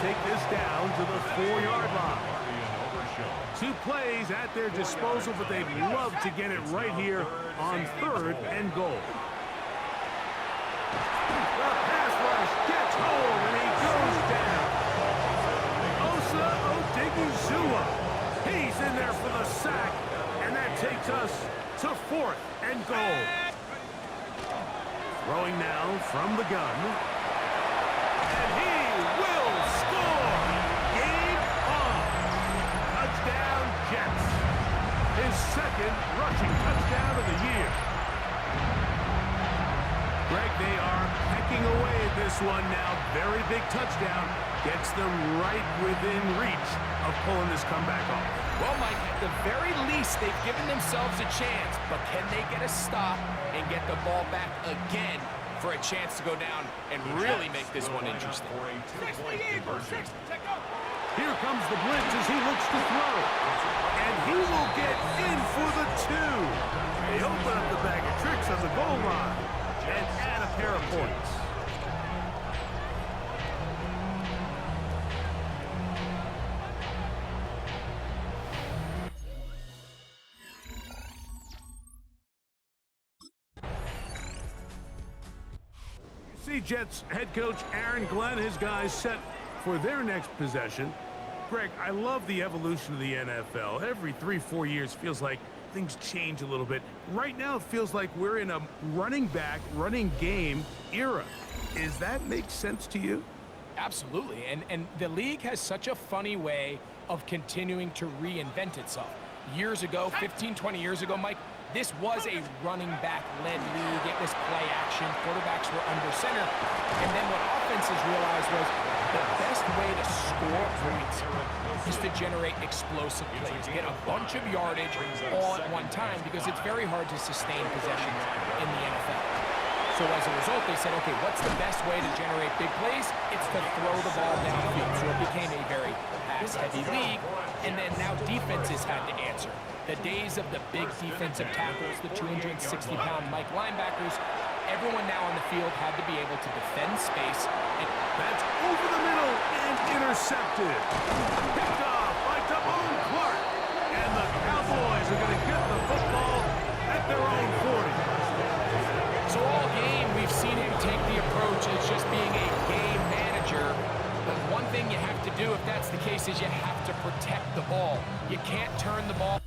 take this down to the 4-yard line. 2 plays at their disposal, but they'd love to get it right here on 3rd and goal. The pass rush gets hold, and he goes down. Osa Odigizua. He's in there for the sack, and that takes us to 4th and goal. Throwing now from the gun. And he will score! Game on! Touchdown, Jets. His 2nd rushing touchdown of the year. Greg, they are pecking away at this one now. Very big touchdown. Gets them right within reach of pulling this comeback off. Well, Mike, at the very least, they've given themselves a chance, but can they get a stop and get the ball back again for a chance to go down and really make this one interesting? Here comes the blitz as he looks to throw. And he will get in for the 2. They open up the bag of tricks on the goal line and add a pair of points. See Jets head coach Aaron Glenn, his guys set for their next possession. Greg, I love the evolution of the NFL. Every 3-4 years feels like things change a little bit. Right now it feels like we're in a running back, running game era. Does that make sense to you? Absolutely, and the league has such a funny way of continuing to reinvent itself. Years ago, 15, 20 years ago, Mike, this was a running back-led league. It was play action. Quarterbacks were under center. And then what offenses realized was the best way to score points is to generate explosive plays, get a bunch of yardage all at one time, because it's very hard to sustain possessions in the NFL. So as a result, they said, okay, what's the best way to generate big plays? It's to throw the ball downfield. So it became a very pass-heavy league, and then now defenses had to answer. The days of the big defensive tackles, the 260-pound Mike linebackers, everyone now on the field had to be able to defend space. And that's over the middle and intercepted. Picked off by Damone Clark. And the Cowboys are going to get the football at their own 40. So all game, we've seen him take the approach as just being a game manager. But one thing you have to do, if that's the case, is you have to protect the ball. You can't turn the ball.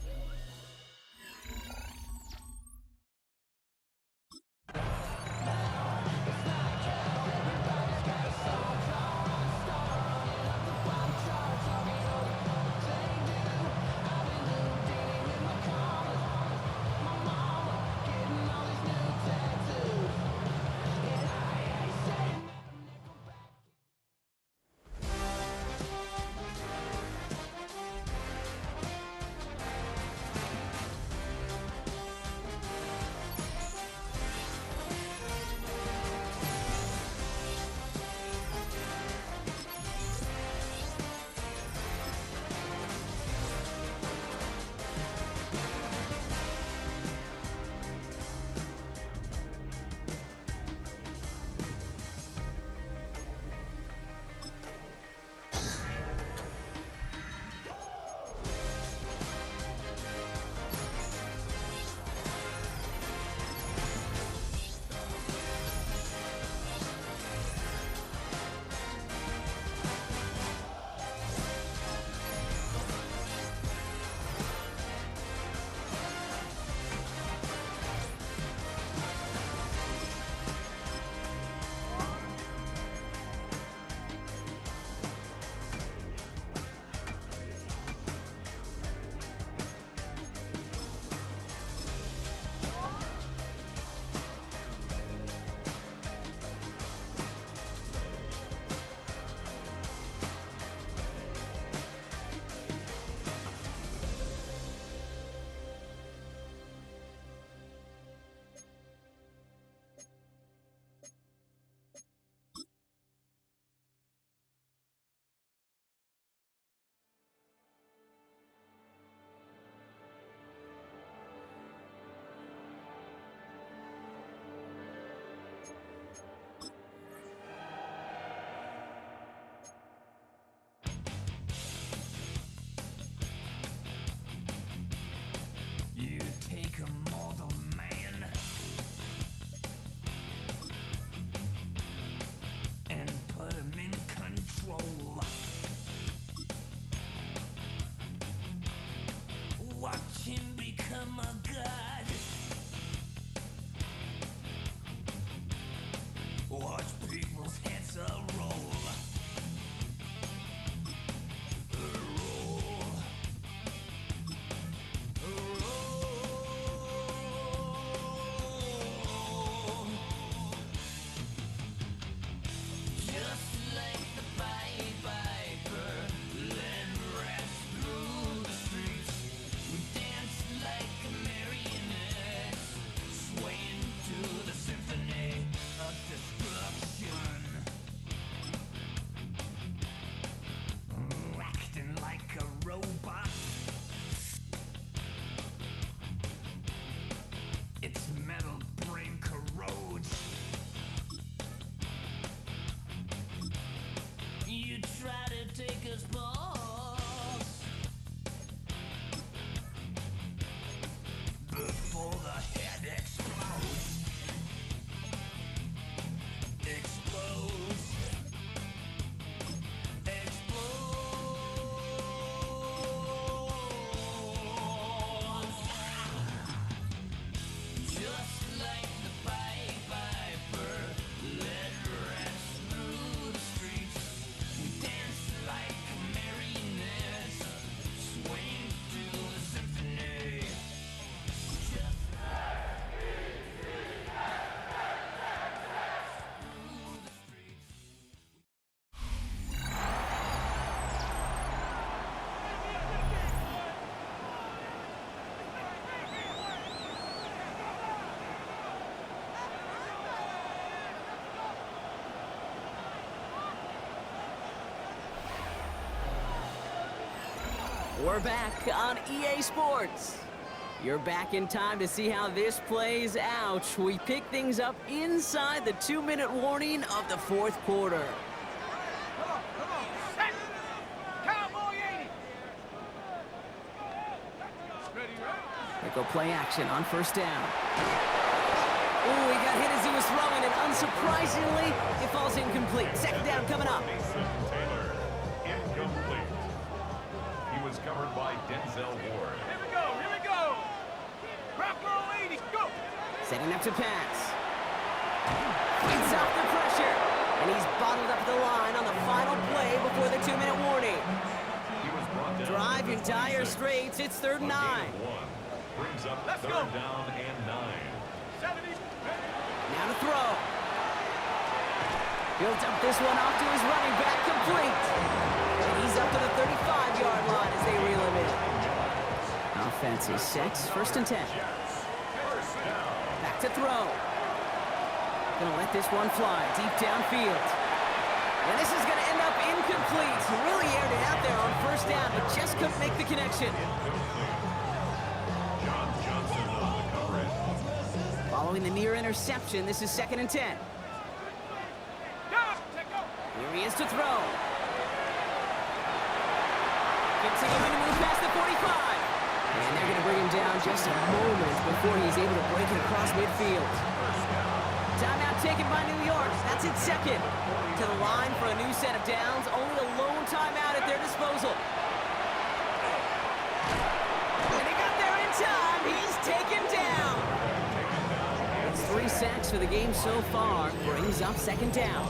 We're back on EA Sports. You're back in time to see how this plays out. We pick things up inside the 2-minute warning of the fourth quarter. Come on, set! Cowboy 80! Ready, right? They go play action on first down. Ooh, he got hit as he was throwing, and unsurprisingly, it falls incomplete. Second down coming up. Taylor, incomplete. He was covered by Denzel Ward. Here we go! Rock roll 80, go! Setting up to pass. Gets off the pressure, and he's bottled up the line on the final play before the 2-minute warning. He was brought down. Drive your dire straits. It's 3rd and 9. Brings up Let's third go. down and 9. 70. Now to throw. He'll dump this one off to his running back, complete. And he's up to the 35-yard line as they reel him in. Offense is set. 1st and 10. Back to throw. Gonna let this one fly deep downfield. And this is gonna end up incomplete. Really aired it out there on 1st down, but just couldn't make the connection. John Johnson on the coverage. Following the near interception, this is 2nd and 10. Here he is to throw. Continuing to move past the 45. And they're going to bring him down just a moment before he's able to break it across midfield. Timeout taken by New York. That's its 2nd. To the line for a new set of downs. Only a lone timeout at their disposal. And he got there in time. He's taken down. It's 3 sacks for the game so far. Brings up 2nd down.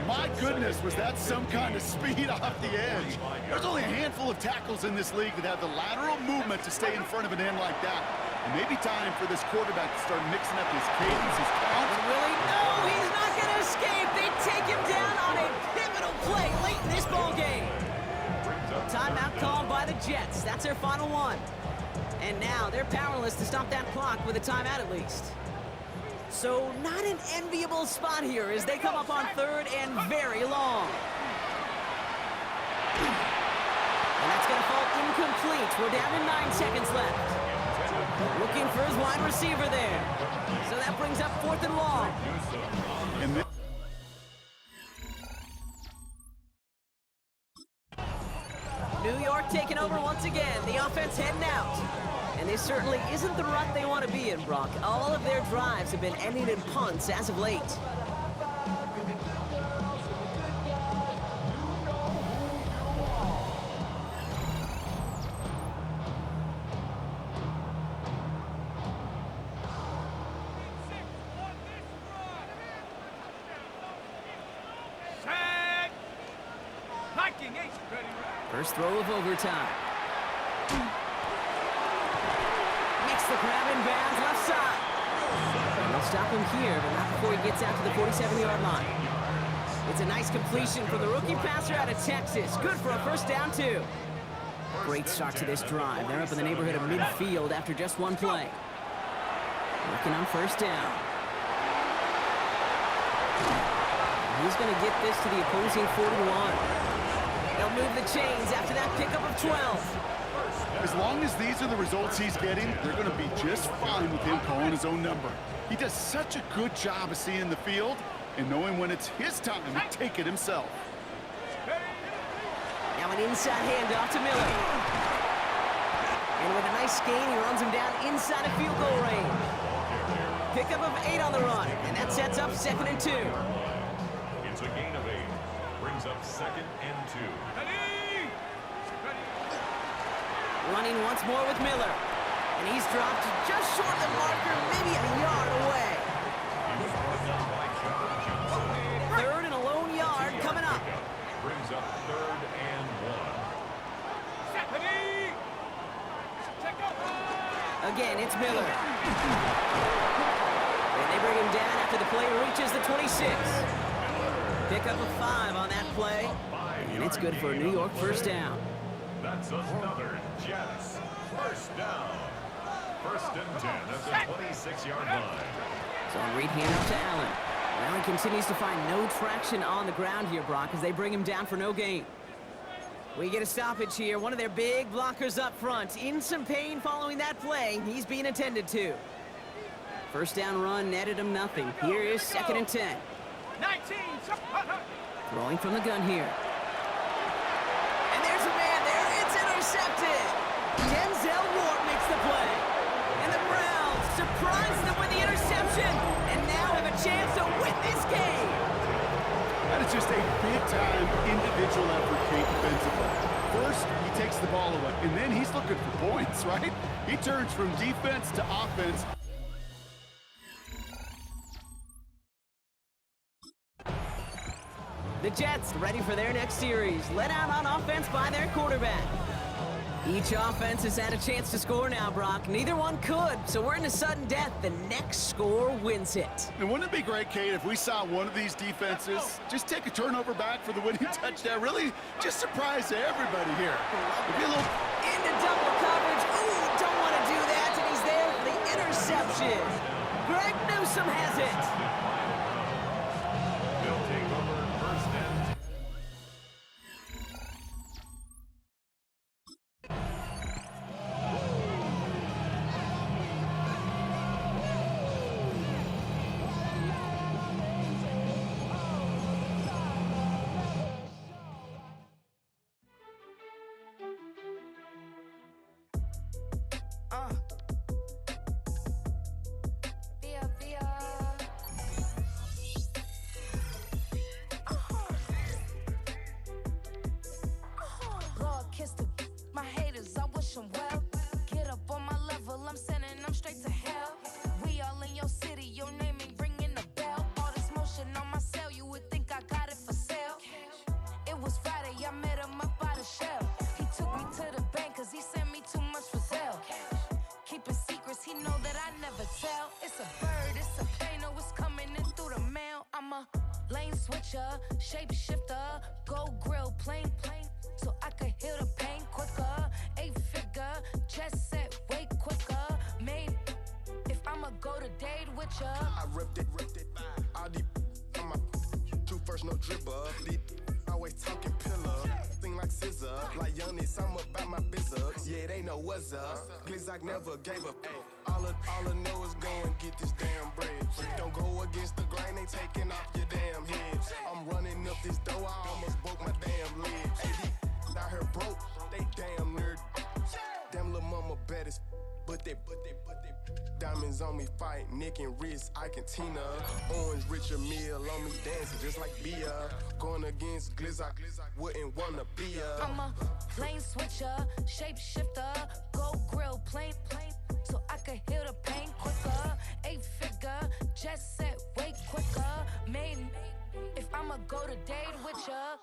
My goodness, was that some kind of speed off the edge. There's only a handful of tackles in this league that have the lateral movement to stay in front of an end like that. It may be time for this quarterback to start mixing up his cadence, his count. Willie, no, he's not going to escape. They take him down on a pivotal play late in this ball game. Timeout called by the Jets. That's their final one. And now they're powerless to stop that clock with a timeout at least. So not an enviable spot here as they come up on 3rd and very long. And that's going to fall incomplete. We're down to 9 seconds left. Looking for his wide receiver there. So that brings up 4th and long. And then New York taking over once again. The offense heading out. And this certainly isn't the rut they want to be in, Brock. All of their drives have been ending in punts as of late. Set! Viking 8. Ready, First throw of overtime. Makes the grab in bounds left side. And they'll stop him here, but not before he gets out to the 47-yard line. It's a nice completion for the rookie passer out of Texas. Good for a 1st down, too. Great start to this drive. They're up in the neighborhood of midfield after just one play. Working on 1st down. He's going to get this to the opposing 41. They'll move the chains after that pickup of 12. as long as these are the results he's getting, they're going to be just fine with him calling his own number. He does such a good job of seeing the field and knowing when it's his time to take it himself. Now an inside handoff to Miller. And with a nice gain, he runs him down inside of field goal range. Pickup of 8 on the run, and that sets up 2nd and 2. It's a gain of 8. Brings up 2nd and 2. Running once more with Miller. And he's dropped just short of the marker, maybe a yard away. He was brought down by John Johnson. 3rd and a lone yard coming up. Brings up 3rd and 1. Again, it's Miller. And they bring him down after the play reaches the 26. Pickup of 5 on that play. And it's good for a New York first down. That's another Jets first down. 1st and 10 at the 26-yard line. So a read hand up to Allen. Allen continues to find no traction on the ground here, Brock, as they bring him down for no gain. We get a stoppage here. One of their big blockers up front. In some pain following that play. He's being attended to. First down run netted him nothing. Here is 2nd and 10. 19. Throwing from the gun here. And there's a man there. It's intercepted. Denzel Ward makes the play. And the Browns surprise them with the interception. And now have a chance to win this game. That is just a big-time individual effort, Kate, defensively. First, he takes the ball away, and then he's looking for points, right? He turns from defense to offense. The Jets ready for their next series, led out on offense by their quarterback. Each offense has had a chance to score now, Brock. Neither one could, so we're in a sudden death. The next score wins it. And wouldn't it be great, Kate, if we saw one of these defenses just take a turnover back for the winning touchdown? Really just surprise everybody here. It'd be a little... Into double coverage. Ooh, don't want to do that, and he's there for the interception. Greg Newsome has it. They'll take over 1st and My haters, I wish them well. Get up on my level, I'm sending them straight to hell. We all in your city, your name ain't ringing a bell. All this motion on my cell, you would think I got it for sale. It was Friday, I met him up by the shell. He took me to the bank, cause he sent me too much for sale. Keeping secrets, he know that I never tell. It's a bird, it's a plane, oh, it's coming in through the mail. I'm a lane switcher, shape shifter, go grill, plain, so I could heal the pain quicker. 8-figure, just set way quicker. Made, if I'ma go to date with ya. I ripped it. All these on my 2 first, no dribble. These always talking pillar. Thing like scissor. Like Youngest, I'm about my business. Yeah, they know what's up. Glizzock never gave up. All I know is go and get this damn bread. Don't go against the grain, they taking off your damn heads. I'm running up this door, I almost broke my damn legs. Out here broke, they damn nerd. Damn little mama bad as but they diamonds on me fight, Nick and wrist, I can Tina. Orange Richard Mill on me dancing just like Bia. Going against Glizzock, wouldn't wanna be a. I'm a lane switcher, shape shifter, go grill, plain, so I could heal the pain quicker. 8-figure, just set way quicker. Made, if I'ma go to date with ya.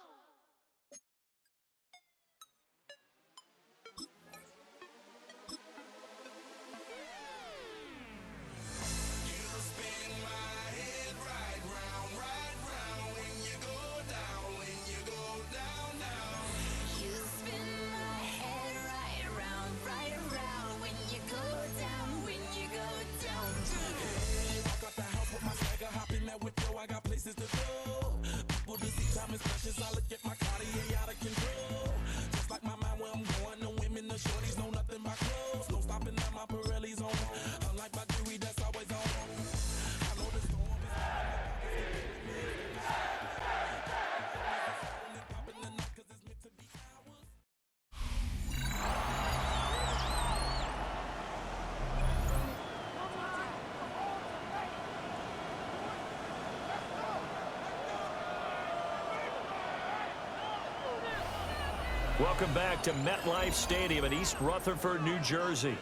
Welcome back to MetLife Stadium in East Rutherford, New Jersey.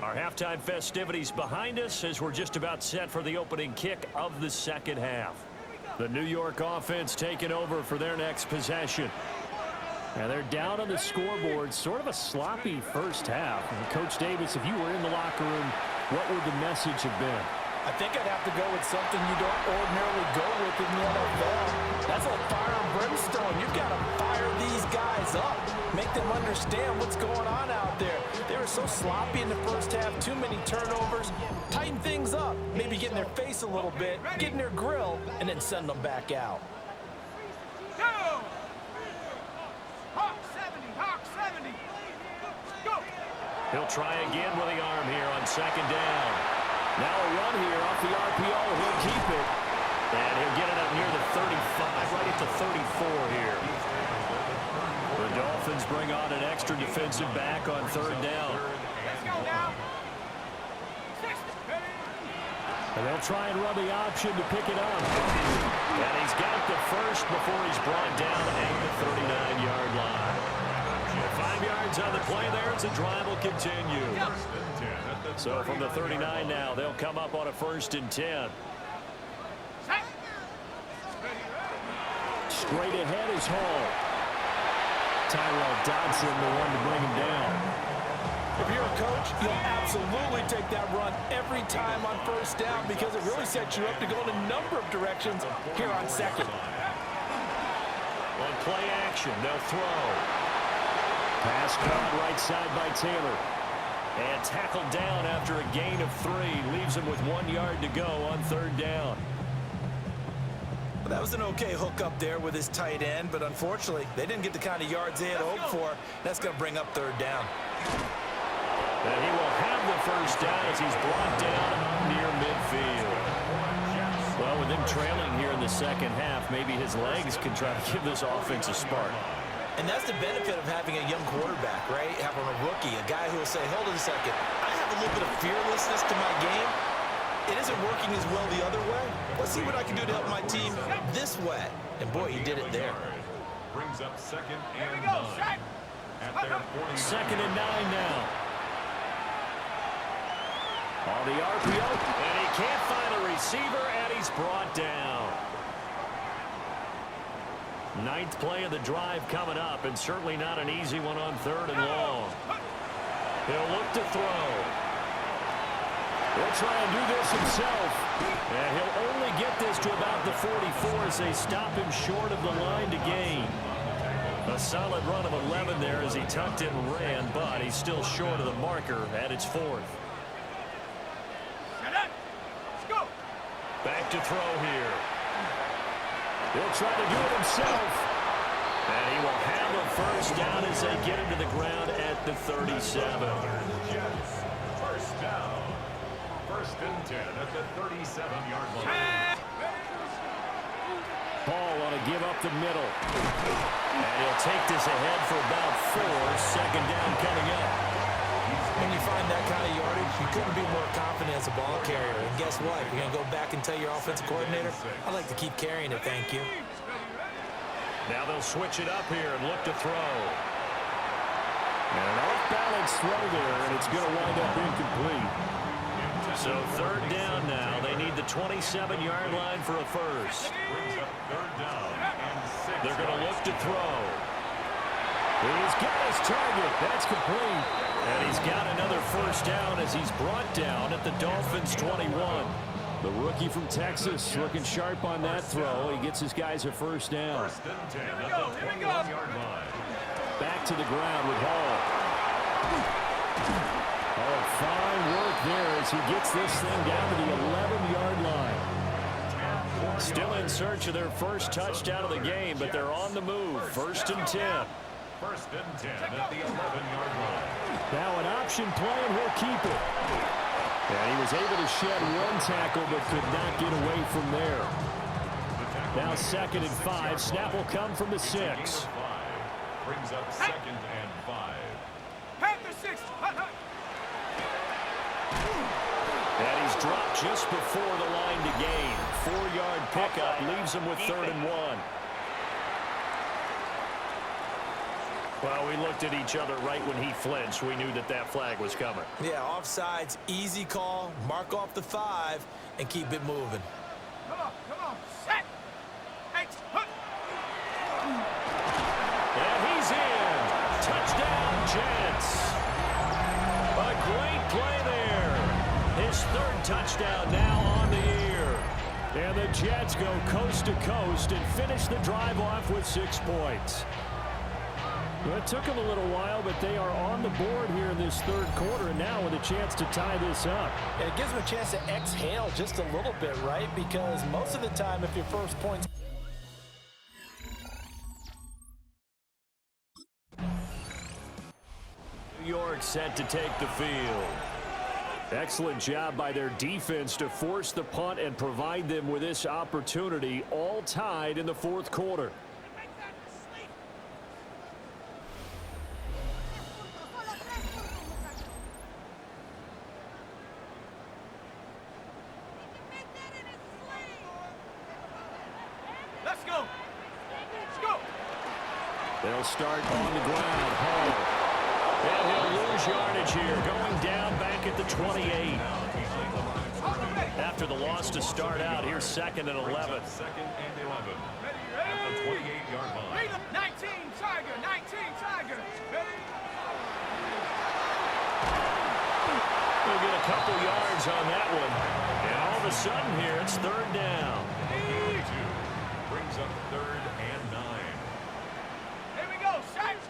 Our halftime festivities behind us as we're just about set for the opening kick of the second half. The New York offense taking over for their next possession. Now they're down on the scoreboard, sort of a sloppy first half. And Coach Davis, if you were in the locker room, what would the message have been? I think I'd have to go with something you don't ordinarily go with in the NFL. That's like fire and brimstone. You've got to fire these guys up. Make them understand what's going on out there. They were so sloppy in the first half, too many turnovers. Tighten things up, maybe get in their face a little bit, get in their grill, and then send them back out. Go! Hawk 70. He'll try again with the arm here on second down. Now a run here off the RPO. He'll keep it. And he'll get it up near the 35, right at the 34 here. The Dolphins bring on an extra defensive back on third down. Let's go now. And they'll try and run the option to pick it up. And he's got the first before he's brought down at the 39-yard line. 5 yards on the play there as the drive will continue. So from the 39 now, they'll come up on a 1st and 10. Straight ahead is Hall. Tyrell Dodson, the one to bring him down. If you're a coach, you'll absolutely take that run every time on 1st down because it really sets you up to go in a number of directions here on 2nd. On play action, they'll throw. Pass caught right side by Taylor. And tackled down after a gain of 3. Leaves him with 1 yard to go on 3rd down. Well, that was an okay hook up there with his tight end, but unfortunately, they didn't get the kind of yards they had hoped for. That's going to bring up 3rd down. And he will have the 1st down as he's brought down near midfield. Well, with him trailing here in the 2nd half, maybe his legs can try to give this offense a spark. And that's the benefit of having a young quarterback, right? Having a rookie, a guy who will say, hold on a second, I have a little bit of fearlessness to my game. It isn't working as well the other way. Let's see what I can do to help my team this way. And boy, he did it there. Brings up 2nd and 9. At their 40. 2nd and 9 now. On the RPO, and he can't find a receiver, and he's brought down. 9th play of the drive coming up, and certainly not an easy one on 3rd and long. He'll look to throw. He'll try and do this himself. And he'll only get this to about the 44 as they stop him short of the line to gain. A solid run of 11 there as he tucked it and ran, but he's still short of the marker at its 4th. Back to throw here. He'll try to do it himself. And he will have a 1st down as they get him to the ground at the 37. 1st down. 1st and 10 at the 37-yard line. Paul want to give up the middle. And he'll take this ahead for about 4. 2nd down coming up. When you find that kind of yardage, you couldn't be more confident as a ball carrier. And guess what? You're going to go back and tell your offensive coordinator, I'd like to keep carrying it, thank you. Now they'll switch it up here and look to throw. And an off-balance throw there, and it's going to wind up incomplete. So 3rd down now. They need the 27-yard line for a 1st. Brings up 3rd down and 6. They're going to look to throw. He's got his target. That's complete. And he's got another 1st down as he's brought down at the Dolphins' 21. The rookie from Texas looking sharp on that throw. He gets his guys a 1st down. 1st and 10 at the 21-yard line. Back to the ground with Hall. Oh, fine work there as he gets this thing down to the 11-yard line. Still in search of their 1st touchdown of the game, but they're on the move. 1st and 10. 1st and 10 at the 11-yard line. Now an option play, and he'll keep it. And he was able to shed 1 tackle, but could not get away from there. Now 2nd and 5. Snap will come from the 6. Brings up 2nd and 5. And he's dropped just before the line to gain. 4-yard pickup leaves him with 3rd and 1. Well, we looked at each other right when he flinched. We knew that that flag was coming. Yeah, offsides, easy call, mark off the 5, and keep it moving. Come on, set. And he's in. Touchdown, Jets. A great play there. His 3rd touchdown now on the year. And the Jets go coast to coast and finish the drive off with 6 points. Well, it took them a little while, but they are on the board here in this 3rd quarter, and now with a chance to tie this up. And it gives them a chance to exhale just a little bit, right? Because most of the time, if your first point's York set to take the field. Excellent job by their defense to force the punt and provide them with this opportunity, all tied in the fourth quarter. Let's go. Let's go. They'll start on the ground. Hall. And he'll lose yardage here, going down back at the 28. After the loss to start out, here's 2nd and 11. 2nd and 11. At the 28-yard line. 19, Tiger. 19, Tiger. We'll get a couple yards on that one. And all of a sudden here, it's 3rd down. 32 brings up 3rd and 9. Here we go. Saints.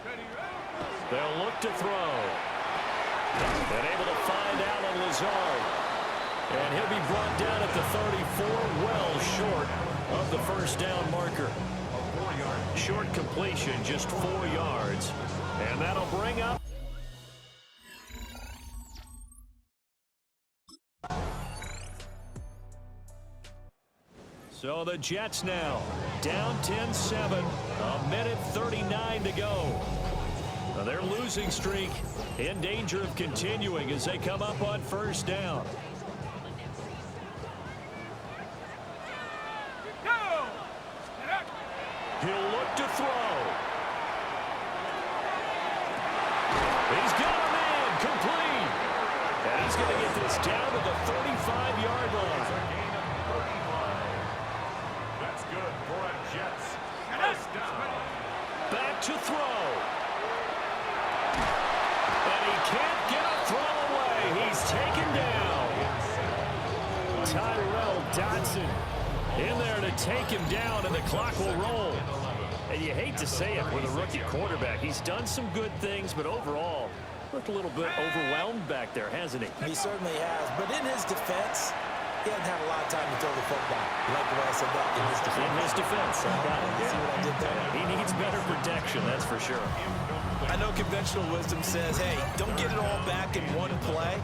They'll look to throw. And able to find Alan Lazard. And he'll be brought down at the 34, well short of the 1st down marker. Short completion, just 4 yards. And that'll bring up. So the Jets now down 10-7, a minute 39 to go. Now their losing streak in danger of continuing as they come up on 1st down. He'll look to throw. He's got a man complete. And he's going to get this down to the 35-yard line. That's good for a Jets. 1st down. Back to throw. And he can't get a throw away. He's taken down. Tyrell Dodson in there to take him down, and the clock will roll. And you hate to say it with a rookie quarterback. He's done some good things, but overall, looked a little bit overwhelmed back there, hasn't he? He certainly has. But in his defense, he hasn't had a lot of time to throw the football. Like the way I said that, in his defense. In his defense. I got it. See what I did there? He needs better protection, that's for sure. I know conventional wisdom says, hey, don't get it all back in one play.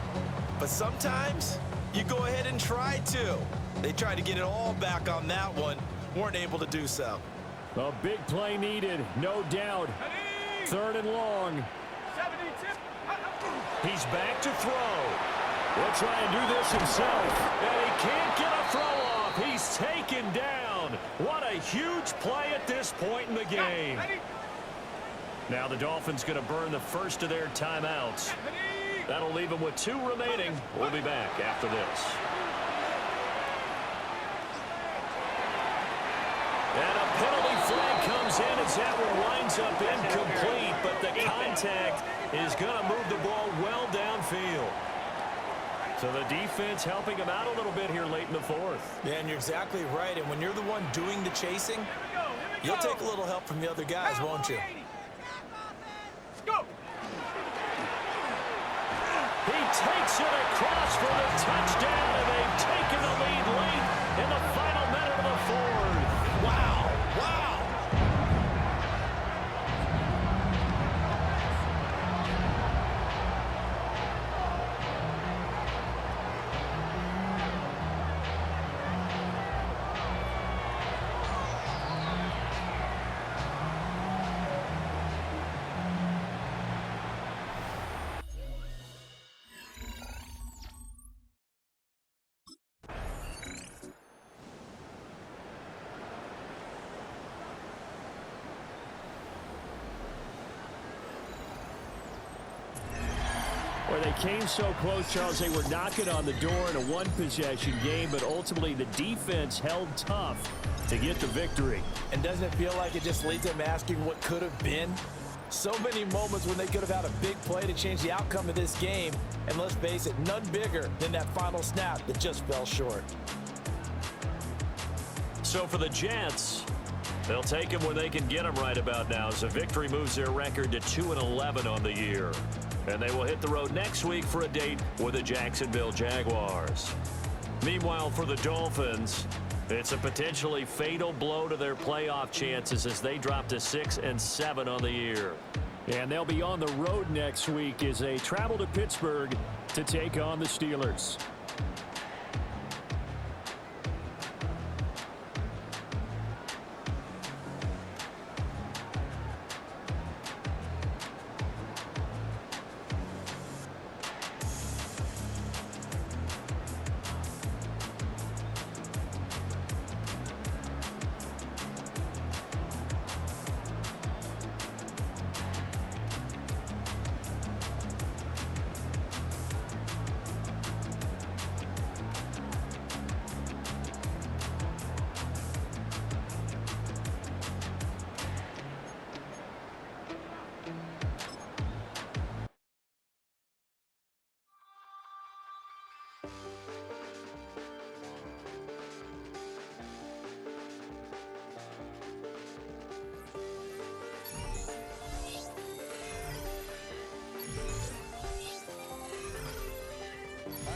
But sometimes you go ahead and try to. They tried to get it all back on that one. Weren't able to do so. A big play needed, no doubt. 3rd and long. He's back to throw. He'll try and do this himself. And he can't get a throw off. He's taken down. What a huge play at this point in the game. Now the Dolphins going to burn the first of their timeouts. That'll leave them with 2 remaining. We'll be back after this. And a penalty flag comes in as that one winds up incomplete, but the contact is going to move the ball well downfield. So the defense helping him out a little bit here late in the 4th. Yeah, and you're exactly right. And when you're the one doing the chasing, you'll take a little help from the other guys, won't you? He takes it across for the touchdown, and they've taken the lead late in the final minute of the 4th. Wow, wow. Well, they came so close, Charles. They were knocking on the door in a one-possession game, but ultimately the defense held tough to get the victory. And doesn't it feel like it just leads them asking what could have been? So many moments when they could have had a big play to change the outcome of this game. And let's face it, none bigger than that final snap that just fell short. So for the Jets, they'll take them where they can get them right about now as a victory moves their record to 2-11 on the year. And they will hit the road next week for a date with the Jacksonville Jaguars. Meanwhile, for the Dolphins, it's a potentially fatal blow to their playoff chances as they drop to 6-7 on the year. And they'll be on the road next week as they travel to Pittsburgh to take on the Steelers.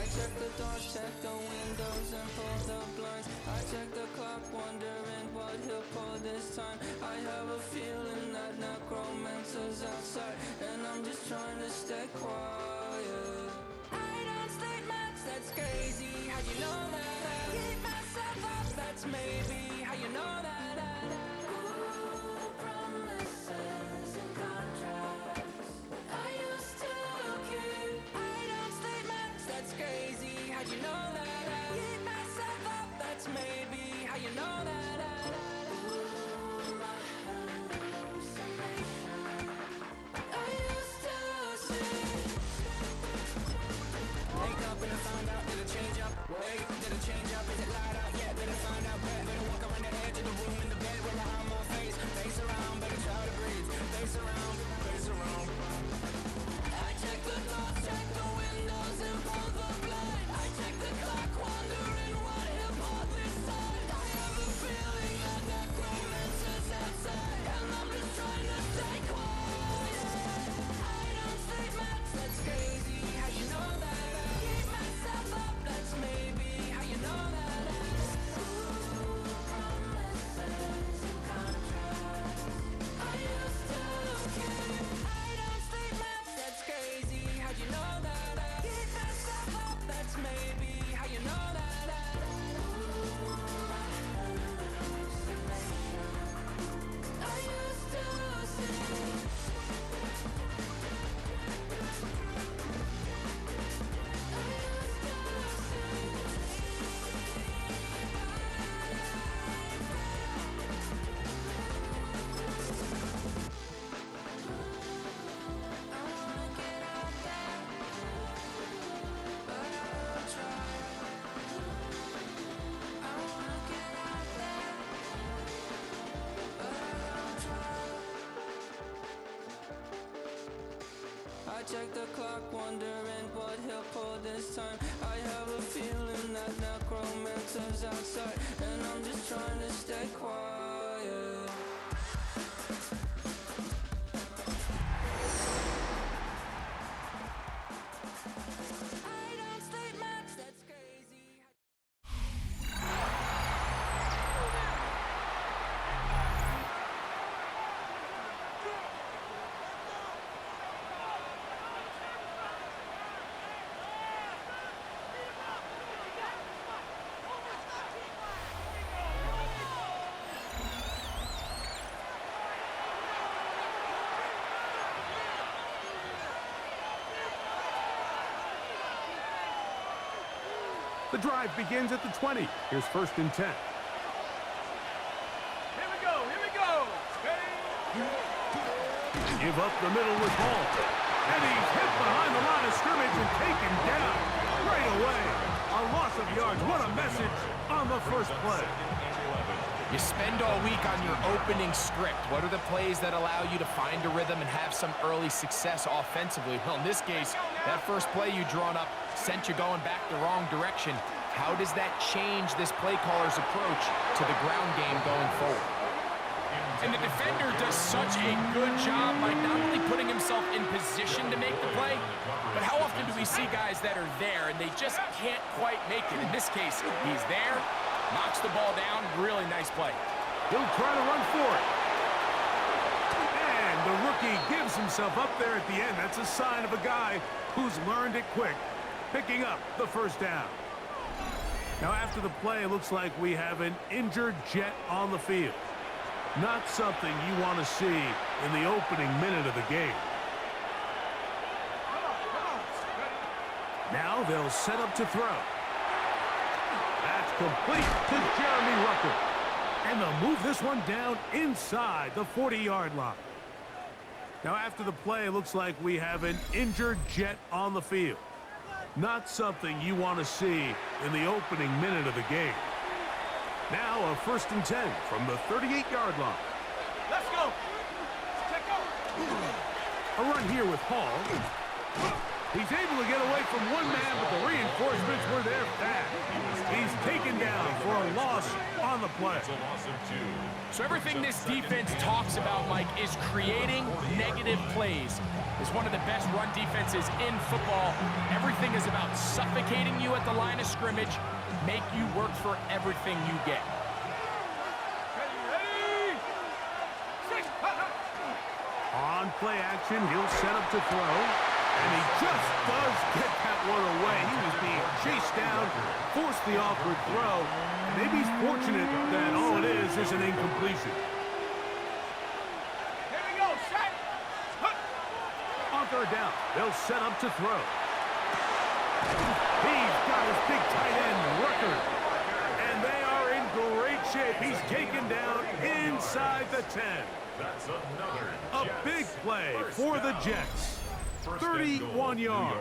Check the doors, check the windows, and pull the blinds. I check the clock, wondering what he'll pull this time. I have a feeling that necromancer's outside, and I'm just trying to stay quiet. I don't state much, that's crazy. How you know that? I keep myself up, that's maybe how you know that. Ooh, promises and contracts. I used to keep. I don't state much, that's crazy. How you know that? I keep myself up, that's maybe how you know that. Ooh, my hallucination. I used to see. Wake up and I found out, did it change up? Wait, did it change up? Is it light out? Yeah, did it find out? Better walk around the edge of the room in the bed with my arm on face. Face around, better try to breathe. Face around, face around. I check the doors, check the windows, and pull the blind. I check the clock, wondering what he'll pull this time. I have a feeling that necromancer's outside, and I'm just trying to stay quiet. I don't say much, that's crazy. How you know that? I keep myself up, that's maybe how you know that. Ooh, promises and contracts. I used to keep. I don't say much, that's crazy. How you know that? I keep myself up, that's maybe how you know that. Ooh, my hallucination. I used to see. I check the clock, wondering what he'll pull this time. I have a feeling that necromancer's outside, and I'm just trying to stay quiet. I don't state much, that's crazy. The drive begins at the 20. Here's 1st and 10. Here we go, here we go. Give up the middle with Hall. And he's hit behind the line of scrimmage and taken down right away. A loss of yards. What a message on the first play. You spend all week on your opening script. What are the plays that allow you to find a rhythm and have some early success offensively? Well, in this case, that first play you drawn up sent you going back the wrong direction. How does that change this play caller's approach to the ground game going forward? And the defender does such a good job by not only putting himself in position to make the play, but how often do we see guys that are there and they just can't quite make it? In this case, he's there, knocks the ball down, really nice play. He'll try to run for it. And the rookie he gives himself up there at the end. That's a sign of a guy who's learned it quick, picking up the first down. Now, after the play, it looks like we have an injured Jet on the field. Not something you want to see in the opening minute of the game. Now they'll set up to throw. That's complete to Jeremy Rucker. And they'll move this one down inside the 40-yard line. Now, after the play, it looks like we have an injured Jet on the field. Not something you want to see in the opening minute of the game. Now a 1st and 10 from the 38-yard line. Let's go. Check out. A run here with Hall. He's able to get away from one man, but the reinforcements were there fast. He's taken down for a loss on the play. So everything this defense talks about, Mike, is creating negative plays. It's one of the best run defenses in football. Everything is about suffocating you at the line of scrimmage, make you work for everything you get. On play action, he'll set up to throw. And he just does get that one away. He was being chased down, forced the awkward throw. Maybe he's fortunate that all it is an incompletion. Here we go, set. On 3rd down, they'll set up to throw. He's got his big tight end, Rucker. And they are in great shape. He's taken down inside the 10. That's another A big play for the Jets. 31 yards.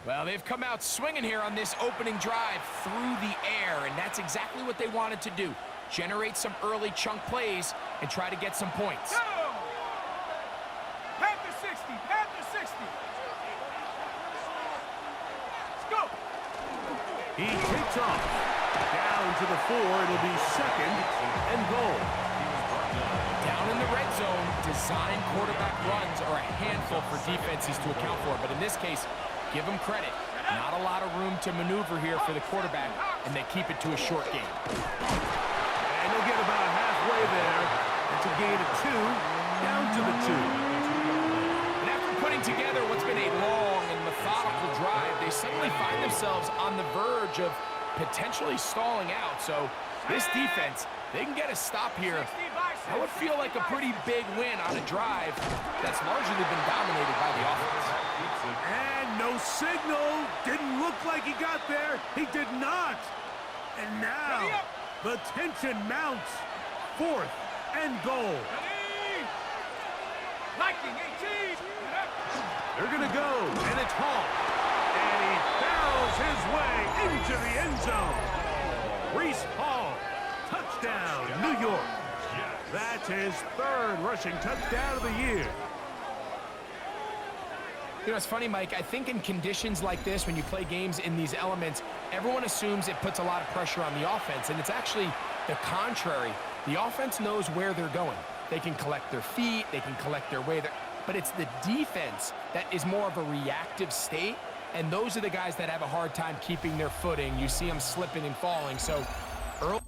Well, they've come out swinging here on this opening drive through the air, and that's exactly what they wanted to do. Generate some early chunk plays and try to get some points. Go. Panther 60, Panther 60. Let's go. He takes off. Down to the 4. It'll be 2nd and goal. Down in the red zone, design quarterback runs are a handful for defenses to account for. But in this case, give them credit. Not a lot of room to maneuver here for the quarterback, and they keep it to a short game. And he'll get about halfway there. It's a gain of 2. Down to the 2. And after putting together what's been a long and methodical drive, they suddenly find themselves on the verge of potentially stalling out. So this defense, they can get a stop here. That would feel like a pretty big win on a drive that's largely been dominated by the offense. And no signal. Didn't look like he got there. He did not. And now the tension mounts. 4th and goal. Liking 18. They're going to go, and it's Hall. And he barrels his way into the end zone. Reese Hall, touchdown, New York. That's his 3rd rushing touchdown of the year. You know, it's funny, Mike. I think in conditions like this, when you play games in these elements, everyone assumes it puts a lot of pressure on the offense, and it's actually the contrary. The offense knows where they're going. They can collect their feet, they can collect their way, but it's the defense that is more of a reactive state, and those are the guys that have a hard time keeping their footing. You see them slipping and falling. So early.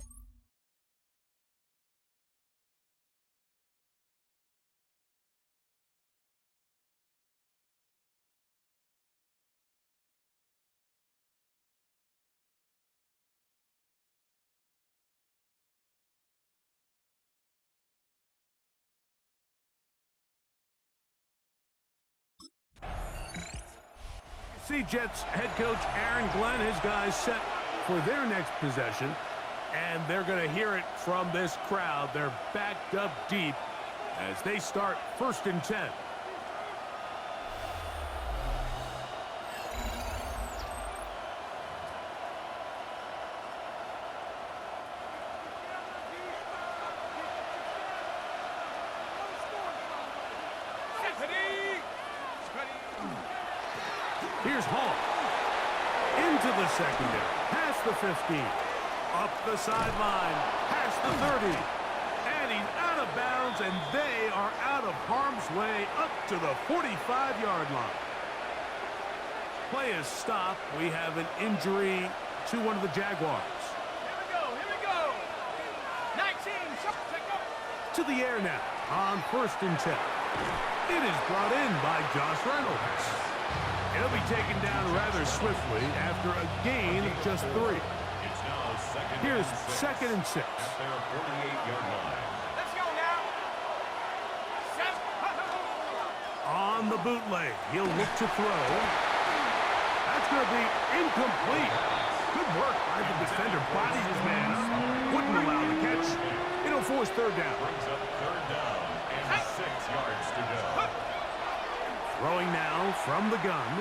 See Jets head coach Aaron Glenn, his guys set for their next possession, and they're going to hear it from this crowd. They're backed up deep as they start 1st and 10. Here's Hall. Into the secondary. Past the 15. Up the sideline. Past the 30. And he's out of bounds, and they are out of harm's way up to the 45-yard line. Play is stopped. We have an injury to one of the Jaguars. Here we go. 19. Check up. to the air now on 1st and 10. It is brought in by Josh Reynolds. He'll be taken down rather swiftly after a gain of just 3. It's now Here's 2nd and 6. at their 48-yard line. Let's go now. On the bootleg, he'll look to throw. That's going to be incomplete. Good work by the defender. Bodied his man up. Wouldn't allow the catch. It'll force 3rd down. Brings up 3rd down and 6 yards to go. Throwing now from the gun.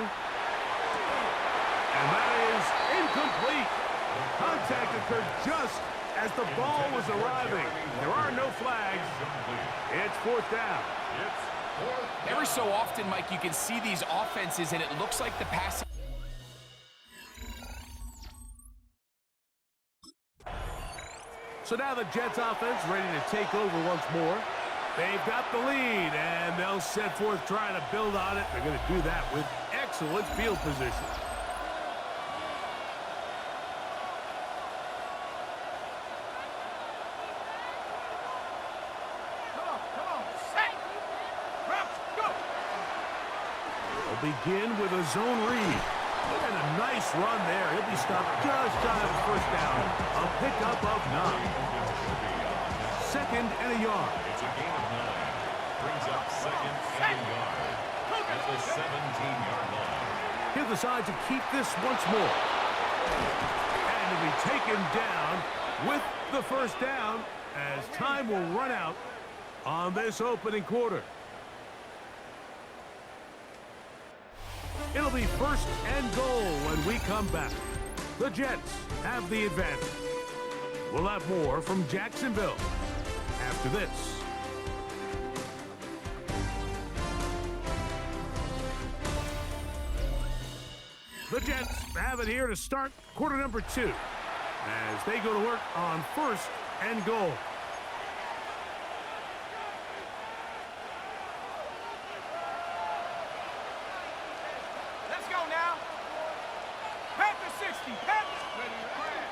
And that is incomplete. Contact occurred just as the ball was arriving. There are no flags. It's 4th down. It's 4th down. Every so often, Mike, you can see these offenses, and it looks like the passing. So now the Jets offense ready to take over once more. They've got the lead, and they'll set forth trying to build on it. They're going to do that with excellent field position. They'll begin with a zone read. And a nice run there. He'll be stopped just shy of 1st down. A pickup of 9. 2nd and a yard. It's a gain of 9. Brings up 2nd and a yard at the 17-yard line. He'll decide to keep this once more. And to be taken down with the 1st down as time will run out on this opening quarter. It'll be 1st and goal when we come back. The Jets have the advantage. We'll have more from Jacksonville after this. The Jets have it here to start quarter number 2 as they go to work on 1st and goal.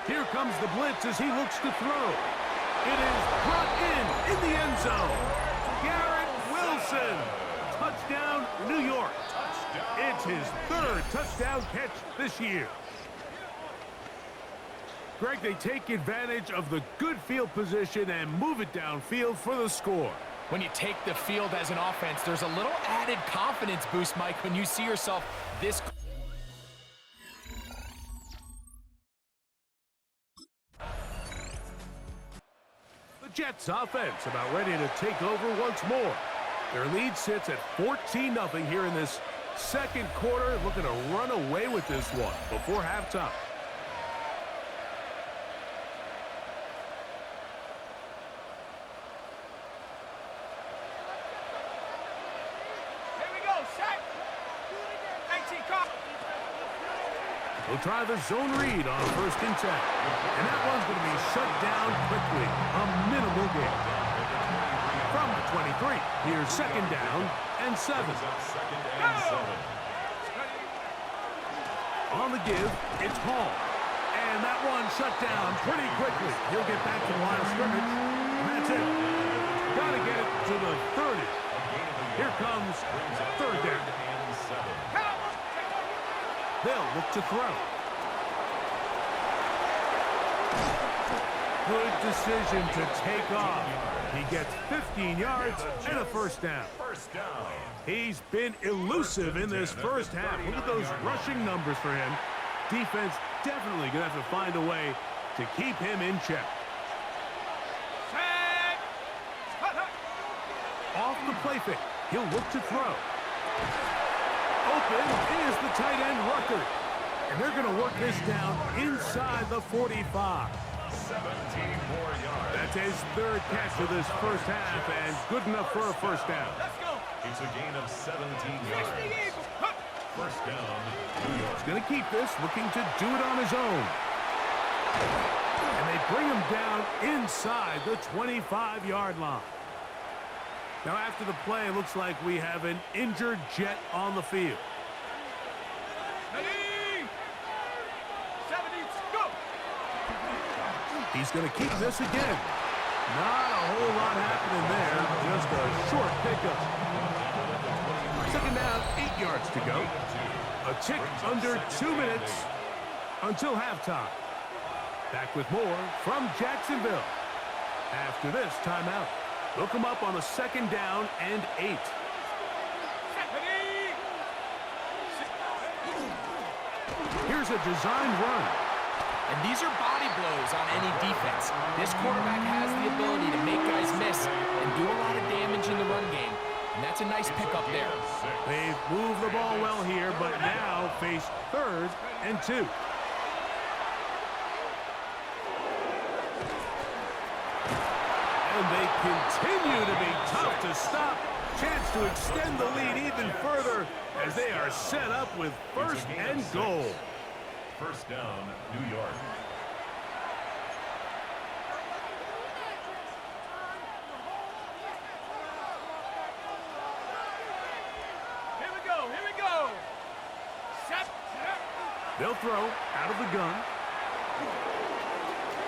Here comes the blitz as he looks to throw. It is brought in the end zone. Garrett Wilson. Touchdown, New York. It's his 3rd touchdown catch this year. Greg, they take advantage of the good field position and move it downfield for the score. When you take the field as an offense, there's a little added confidence boost, Mike, when you see yourself this. Jets offense about ready to take over once more. Their lead sits at 14-0 here in this 2nd quarter, looking to run away with this one before halftime. Here we go, set. 18 cop. He'll try the zone read on 1st and 10. And that one's going to be shut down quickly. A minimal gain. From the 23, here's 2nd down and 7. On the give, it's Hall. And that one shut down pretty quickly. He'll get back to the line of scrimmage. And that's it. Got to get it to the 30. Here comes 3rd down. They'll look to throw. Good decision to take off. He gets 15 yards and a 1st down. He's been elusive in this 1st half. Look at those rushing numbers for him. Defense definitely going to have to find a way to keep him in check. Off the play fake. He'll look to throw. Open is the tight end Rucker. And they're going to work this down inside the 45. 17 more yards. That's his 3rd catch of this 1st half and good enough for a 1st down. It's a gain of 17 yards. 1st down, New York. He's going to keep this, looking to do it on his own. And they bring him down inside the 25-yard line. Now after the play, it looks like we have an injured Jet on the field. He's going to keep this again. Not a whole lot happening in there. Just a short pickup. Second down, 8 yards to go. A tick under 2 minutes until halftime. Back with more from Jacksonville. After this timeout, look them up on a second down and 8. Here's a design run. And these are body blows on any defense. This quarterback has the ability to make guys miss and do a lot of damage in the run game. And that's a nice pickup there. They've moved the ball well here, but now face 3rd and 2. And they continue to be tough to stop. Chance to extend the lead even further as they are set up with 1st and goal. First down, New York. Here we go. Set. They'll throw out of the gun.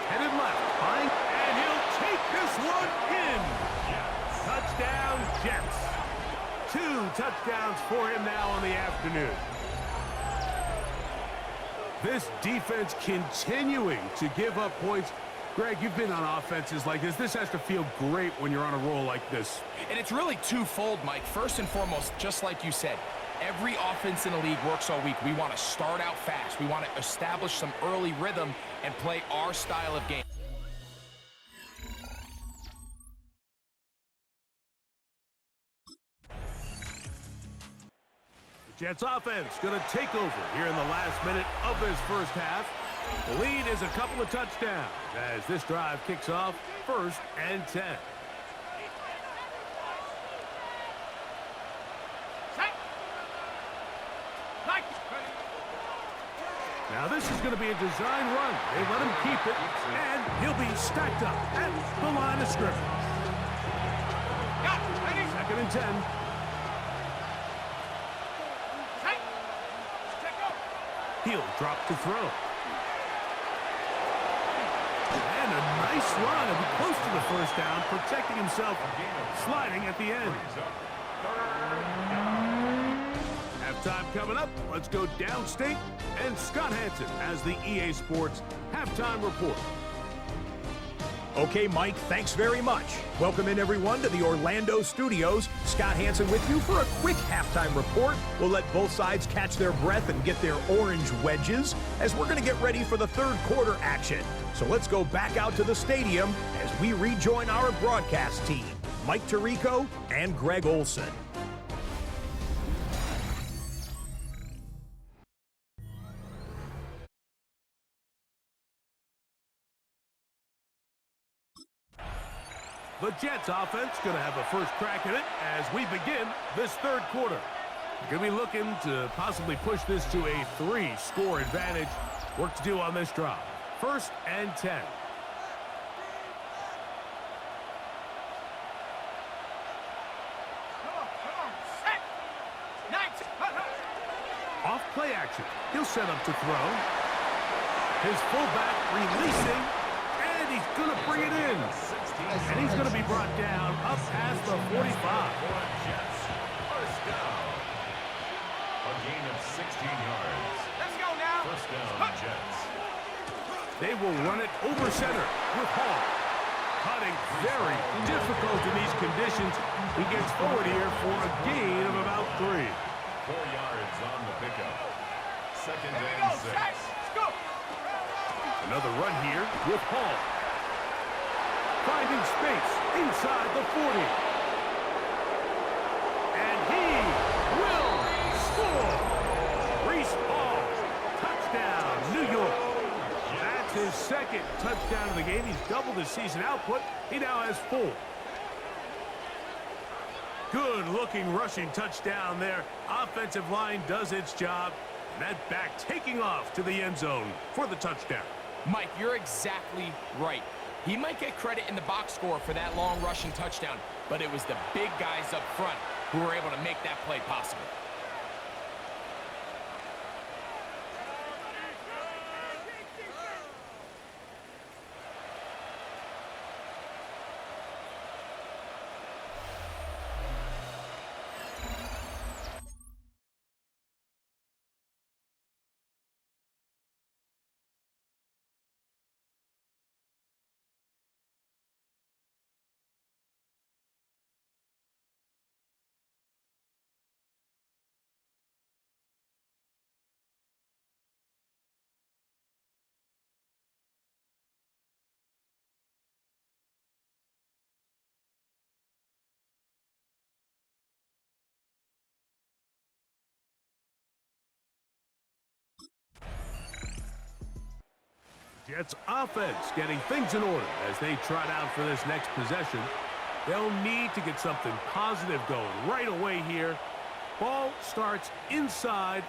Headed left, behind, and he'll take this one in. Touchdown, Jets. 2 touchdowns for him now on the afternoon. This defense continuing to give up points. Greg, you've been on offenses like this. This has to feel great when you're on a roll like this. And it's really twofold, Mike. First and foremost, just like you said, every offense in the league works all week. We want to start out fast. We want to establish some early rhythm and play our style of game. Jets offense going to take over here in the last minute of this first half. The lead is a couple of touchdowns as this drive kicks off 1st and 10. Now this is going to be a design run. They let him keep it, and he'll be stacked up at the line of scrimmage. 2nd and 10. He'll drop to throw. And a nice run. He'll be close to the first down, protecting himself, sliding at the end. Halftime coming up. Let's go downstate. And Scott Hansen has the EA Sports Halftime Report. Okay, Mike, thanks very much. Welcome in, everyone, to the Orlando studios. Scott Hansen with you for a quick halftime report. We'll let both sides catch their breath and get their orange wedges as we're going to get ready for the 3rd quarter action. So let's go back out to the stadium as we rejoin our broadcast team, Mike Tirico and Greg Olson. The Jets offense going to have a first crack at it as we begin this 3rd quarter. They're going to be looking to possibly push this to a 3-score advantage. Work to do on this drive. 1st and 10. Off play action. He'll set up to throw. His fullback releasing, and he's going to bring it in. And he's going to be brought down up past the 45. First down. A gain of 16 yards. Let's go now. First down, Jets. They will run it over center with Hall. Cutting very difficult in these conditions. He gets forward here for a gain of about 3. 4 yards on the pickup. Second and 6. Let's go. Another run here with Hall. Finding space inside the 40. And he will score. Reese Hall. Touchdown, New York. That's his 2nd touchdown of the game. He's doubled his season output. He now has 4. Good-looking rushing touchdown there. Offensive line does its job. And that back taking off to the end zone for the touchdown. Mike, you're exactly right. He might get credit in the box score for that long rushing touchdown, but it was the big guys up front who were able to make that play possible. Jets offense getting things in order as they trot out for this next possession. They'll need to get something positive going right away here. Ball starts inside.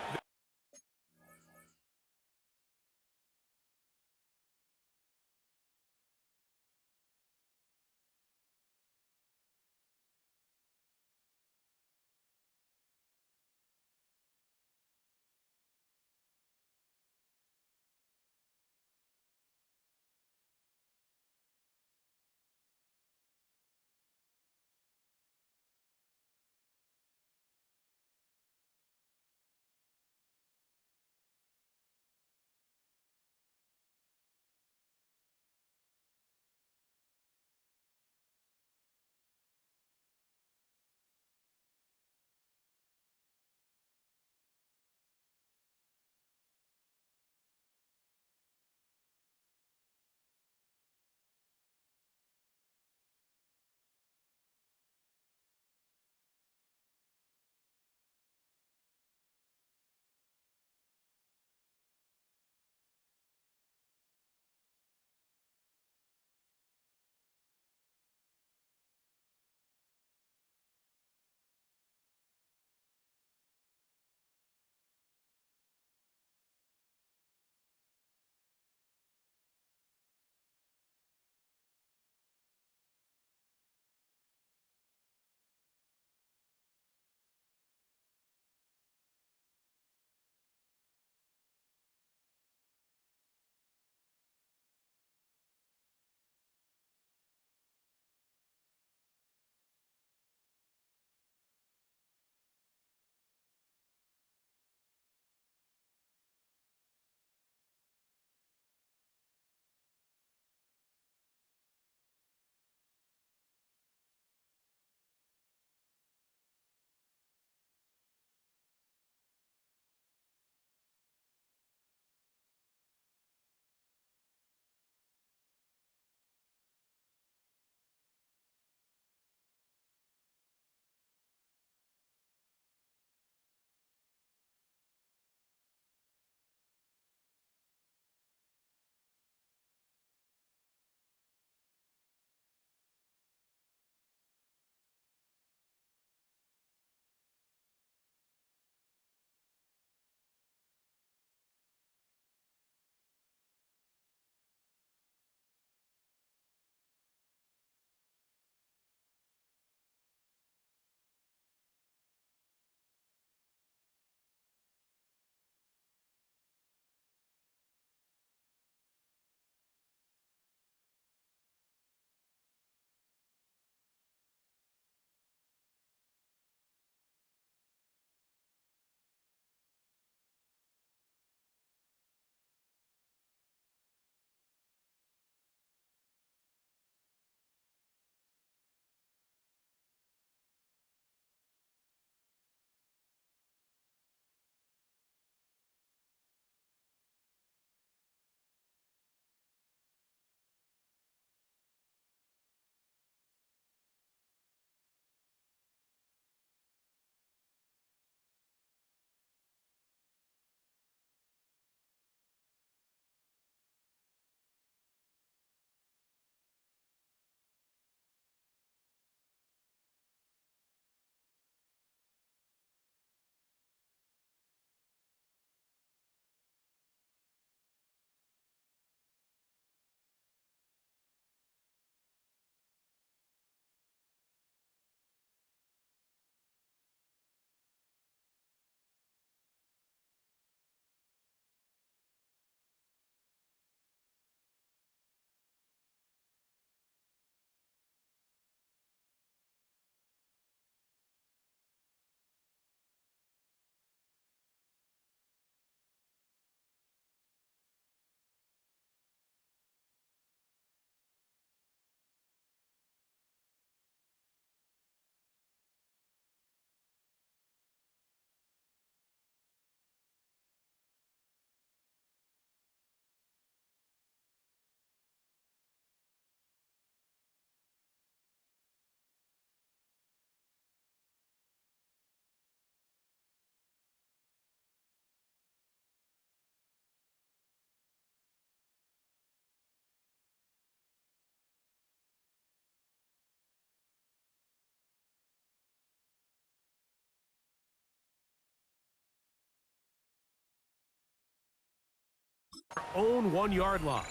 Own 1-yard line.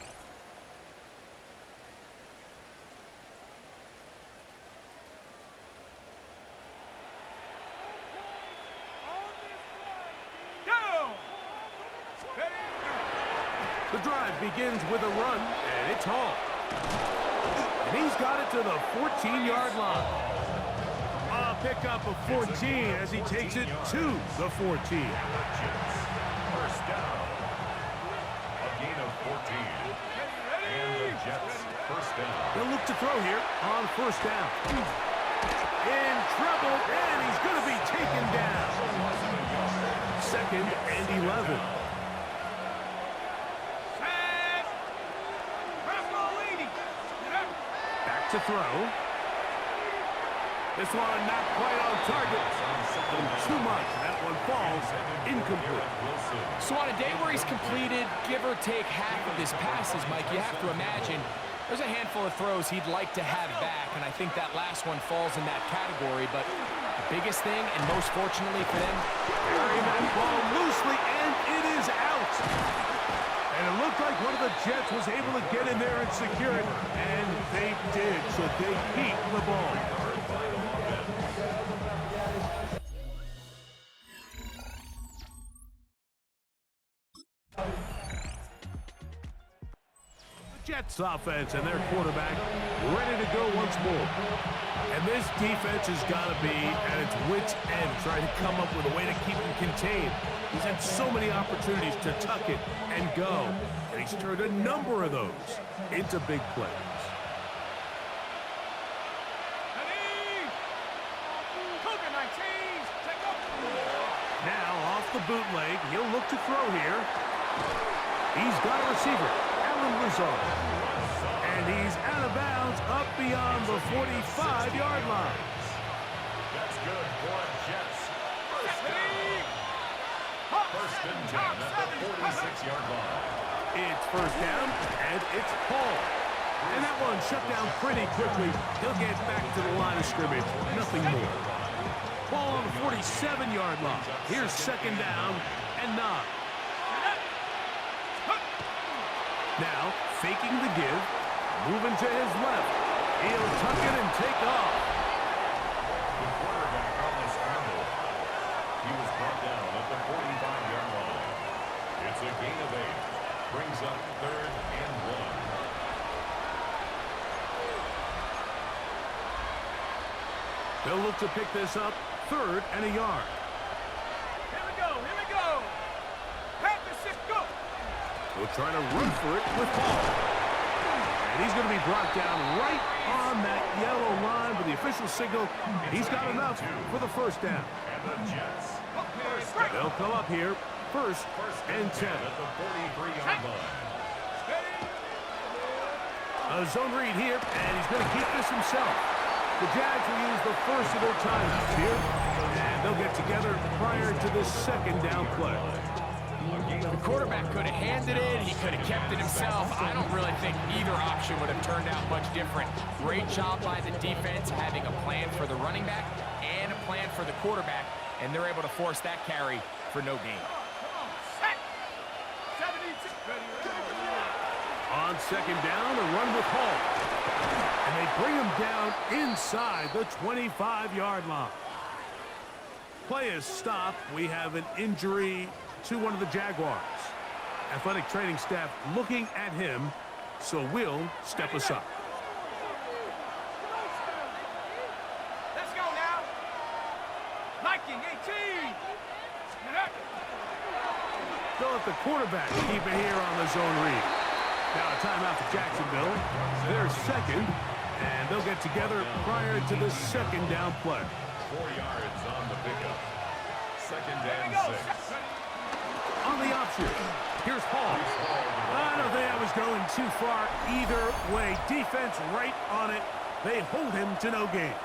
The drive begins with a run, and it's Hall. And he's got it to the 14-yard line. A pickup of 14 as he takes it to the 14. First down. A gain of 14. And the Jets first down. He'll look to throw here on first down. In trouble, and he's going to be taken down. 2nd and 11. Back to throw. This one not quite on target. Too much. That one falls incomplete. So on a day where he's completed, give or take half of his passes, Mike, you have to imagine there's a handful of throws he'd like to have back, and I think that last one falls in that category. But the biggest thing, and most fortunately for them, carrying that ball loosely, and it is out. And it looked like one of the Jets was able to get in there and secure it, and they did, so they keep the ball. Jets offense and their quarterback ready to go once more. And this defense has got to be at its wits' end, trying to come up with a way to keep him contained. He's had so many opportunities to tuck it and go, and he's turned a number of those into big plays. Now off the bootleg, he'll look to throw here. He's got a receiver. And he's out of bounds up beyond the 45-yard line. That's good for Jets. First down. First and 10 at the 46-yard line. It's first down, and it's Hall. And that one shut down pretty quickly. He'll get back to the line of scrimmage. Nothing more. Ball on the 47-yard line. Here's second down and 9. Now, faking the give, moving to his left. He'll tuck it and take off. The quarterback on the scramble. He was brought down at the 45-yard line. It's a gain of 8. Brings up 3rd and 1. They'll look to pick this up, 3rd and a yard. Here we go. Go. He'll try to run for it with Hall. And he's going to be brought down right on that yellow line with the official signal. He's got enough for the first down. And the Jets. They'll come up here, first and 10. At the 43-yard line. A zone read here, and he's going to keep this himself. The Jags will use the first of their timeouts here, and they'll get together prior to this second down play. the quarterback could have handed it. He could have kept it himself. I don't really think either option would have turned out much different. Great job by the defense having a plan for the running back and a plan for the quarterback, and they're able to force that carry for no gain. On second down, a run with Hall. And they bring him down inside the 25-yard line. Play is stopped. We have an injury to one of the Jaguars. Athletic training staff looking at him, so we'll step aside. Let's go now. Liking 18. They'll let the quarterback keep it here on the zone read. Now a timeout for Jacksonville. They're second, and they'll get together prior to the second down play. 4 yards on the pickup. Second and 6. On the option, here's Hall. I don't think I was going too far either way. Defense right on it. They hold him to no gain.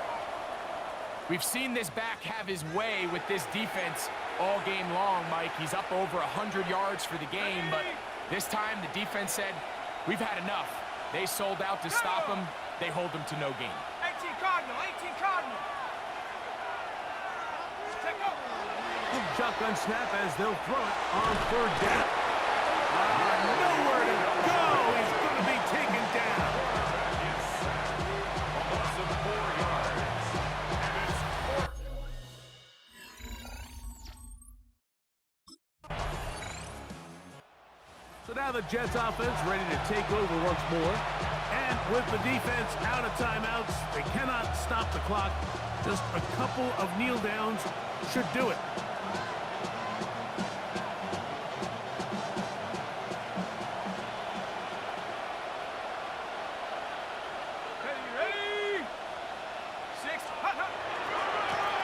We've seen this back have his way with this defense all game long, Mike. He's up over 100 yards for the game, but this time the defense said, we've had enough. They sold out to stop him. They hold him to no gain. 18 Cardinal, 18 Cardinal. Check up. Shotgun snap as they'll throw it on third down. No So now the Jets offense ready to take over once more. And with the defense out of timeouts, they cannot stop the clock. Just a couple of kneel downs should do it.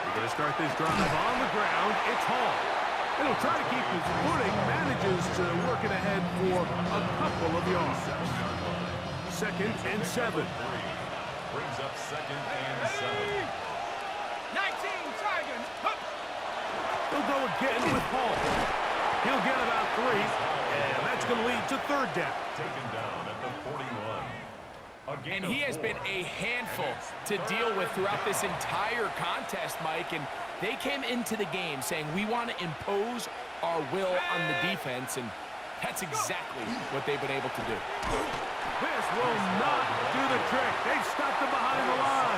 We're going to start this drive on the ground. It's Hall. He'll try to keep his footing, manages to work it ahead for a couple of yards. 2nd and 7. Brings up 2nd and 7. 19 Tigers. He'll go again with Hall. He'll get about 3, and that's going to lead to 3rd down. Taken down at the 41. And he has been a handful to deal with throughout this entire contest, Mike. And they came into the game saying, we want to impose our will on the defense, and that's exactly what they've been able to do. This will not do the trick. They've stopped him behind the line.